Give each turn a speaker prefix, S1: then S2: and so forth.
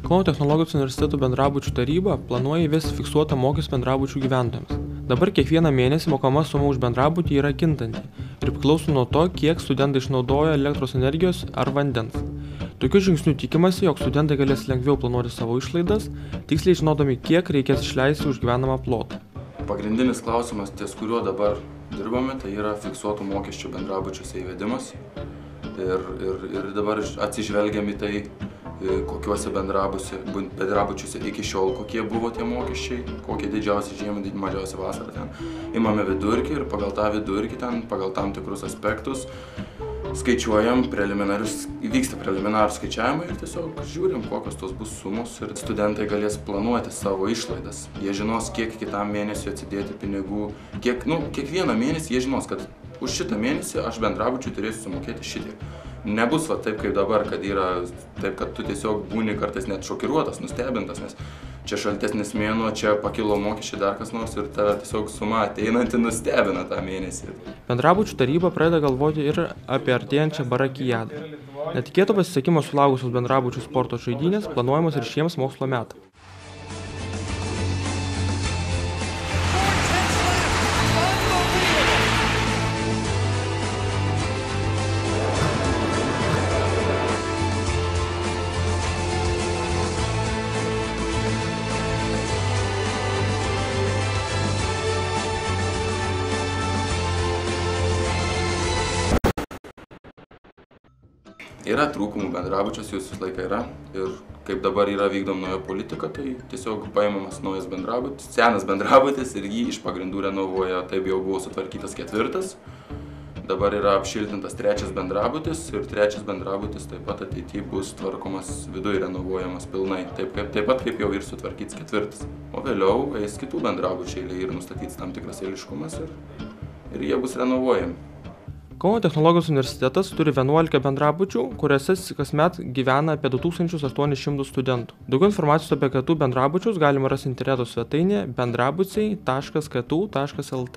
S1: Kauno technologijos universiteto bendrabučių taryba planuoja įvesti fiksuotą mokestį bendrabučių gyventojams. Dabar kiekvieną mėnesį mokama suma už bendrabutį yra kintanti ir priklauso nuo to, kiek studentai išnaudoja elektros energijos ar vandens. Tokiu žingsniu tikimasi, jog studentai galės lengviau planuoti savo išlaidas, tiksliai žinodami, kiek reikės išleisti už gyvenamą plotą.
S2: Pagrindinis klausimas, ties kuriuo dabar dirbame, tai yra fiksuotų mokesčių bendrabučiuose įvedimas. Ir dabar atsižvelgiam į tai, kokiuose bendrabučiuose iki šiol, kokie buvo tie mokesčiai, kokie didžiausi žiemą, mažiausia vasara ten. Imame vidurkį ir pagal tą vidurkį ten, pagal tam tikrus aspektus, skaičiuojam vyksta preliminarūs skaičiavimai ir tiesiog žiūrim, kokios tos bus sumos ir studentai galės planuoti savo išlaidas. Jie žinos, kiek kitam mėnesiui atsidėti pinigų, kiekvieną mėnesį jie žinos, kad už šitą mėnesį aš bendrabučiui turėsiu sumokėti šitiek. Nebus taip kaip dabar, kad yra taip, kad tu tiesiog būni kartais net šokiruotas, nustebintas, nes čia šaltesnis mėnuo, čia pakilo mokesčiai dar kas nors ir tave tiesiog suma ateinanti nustebina tą mėnesį.
S1: Bendrabučių taryba pradeda galvoti ir apie artėjančią barakijadą. Netikėto pasisekimo sulaukusios bendrabučių sporto žaidynės planuojamos ir šiems mokslo metams.
S2: Yra trūkumų bendrabučiuose, jūs visą laiką yra. Ir kaip dabar yra vykdom nauja politika, tai tiesiog paimamas naujas bendrabutis, senas bendrabutis ir jį iš pagrindų renovuoja. Taip jau buvo sutvarkytas 4. Dabar yra apšiltintas 3 bendrabutis ir 3 bendrabutis taip pat ateityje bus tvarkomas viduje renovuojamas pilnai. Taip pat kaip jau ir sutvarkytas 4. O vėliau eis kitų bendrabučių eilė ir nustatyts tam tikras eiliškumas ir jie bus renovuojami.
S1: Kauno technologijos universitetas turi 11 bendrabučių, kuriuose kasmet gyvena apie 2800 studentų. Daugiau informacijos apie KTU bendrabučius galima rasti interneto svetainėje bendrabučiai.ktu.lt.